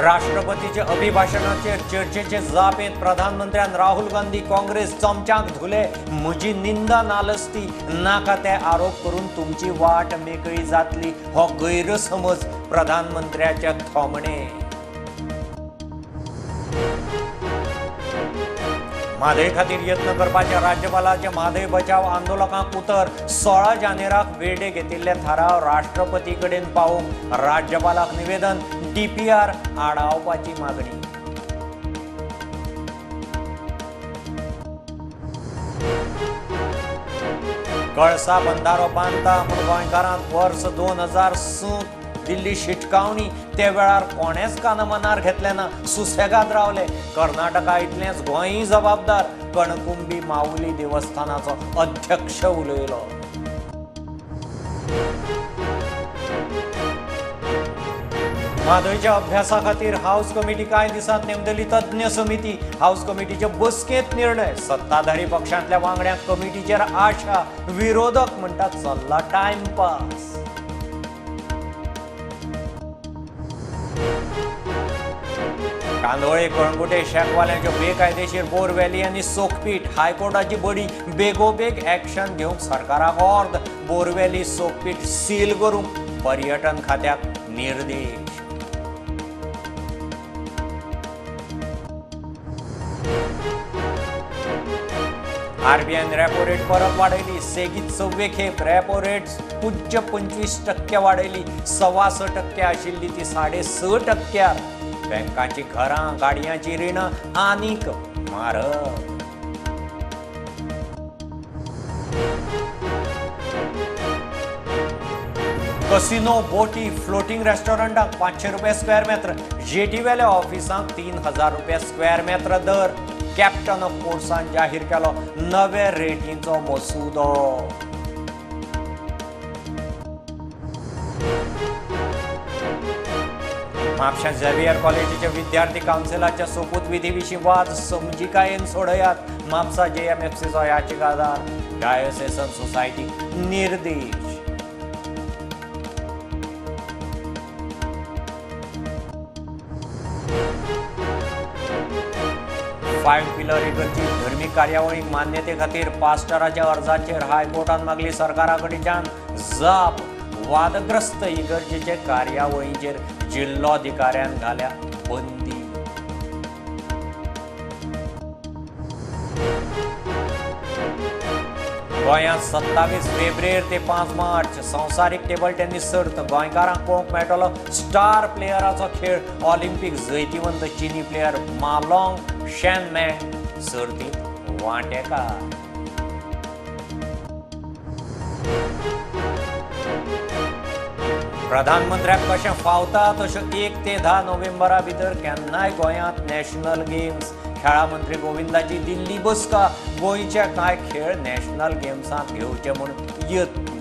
राष्ट्रपतीचे अभिभाषणाचे चर्चेचे जाप येत प्रधानमंत्र्यान राहुल गांधी काँग्रेस चमचाक धुले म्हजी निंदा नालस्ती नाका ते आरोप करून तुमची वाट मेकळी जातली हो गैरसमज प्रधानमंत्र्याचे थोमणे। म्हादय खातीर यत्न करपाच्या राज्यपालाचे म्हादय बचाव आंदोलकांक उतर 16 जानेराक वेडे घेतिल्ले थाराव राष्ट्रपती कडेन पावोवंक राज्यपालाक निवेदन DPR आडावपाची मागणी। कळसा बंधारो बांदता म्हूण गोंयकारांक वर्स 2007 दिल्ली शिटकावणी ते वेळार कोणेच कानमनार घेतले ना, सुसेगाद रावले। कर्नाटका इतलेंच गोंयय जबाबदार, कणकुंबी माऊली देवस्थानाचो अध्यक्ष उलयलो। म्हादयच्या अभ्यासा खातीर हाऊस कमिटी कांय दिसांत नेमतली तज्ञ समिती। हाऊस कमिटीचे बसकेंत निर्णय, सत्ताधारी पक्षांतल्या वांगड्यांक कमिटीचेर आशा, विरोधक म्हणटात चल्ला टायमपास। कांदोळे कळंगुटे शेकवाल्यांच्यो बेकायदेशीर बोरवेली आनी सोकपीट, हायकोर्टाची बडी बेगोबेग एक्शन घेवंक सरकाराक ऑर्द। बोरवेली सोकपीट सील करूंक पर्यटन खात्याक निर्देश। RBIन रेपो रेट परत वाडयली, सेगीत 6वे खेप रेपो रेट उच्च 25% वाडयली। 6.25% आशिल्ली ती 6.5%। बँकांची घरां गाडयांची रिणां आनीक म्हारग। कसिनो, बोटी, फ्लोटिंग रेस्टॉरंटाक 500 रुपये स्क्वेअर मेत्र, जेटीवेल्या ऑफिसांक 3000 रुपये स्क्वेअर मेत्र दर। कॅप्टन ऑफ कोर्सान जाहीर केलो नवे रेटींचो मसुदो। म्हापशा झेवियर कॉलेजीचे विद्यार्थी कावन्सिलाच्या सोपूतविधी विशीं वाद समजिकायेन सोडयात। म्हापसा JMFCचो याचिकादार डायोसेसन सोसायटीक निर्देश। 5 पिलर इगर्जी धर्मीक कार्यावळीक मान्यते खातीर पास्टराच्या अर्जाचेर हायकोर्टान मागली सरकारा कडच्यान जाप। वादग्रस्त इगर्जेचे कार्यावळींचेर जिल्लोधिकाऱ्यान घाल्या बंदी। गोंयांत 27 फेब्रेर ते 5 मार्च संवसारीक टेबल टेनिस सर्त। गोंयकारांक पळोवंक मेळटलो स्टार प्लेयराचो खेळ। ऑलिंपिक जैतिवंत चीनी प्लेयर मालोंग शेनमेंग सर्तींत वांटेकार। प्रधानमंत्र्याक कशें फावता तशें 1 ते 10 नोव्हेंबरा भितर केन्नाय गोंयांत नॅशनल गेम्स। खेळा मंत्री गोविंदाची दिल्ली बसका, गोंयचे कांय खेळ नॅशनल गेम्सांत घेवचे म्हूण यत्न।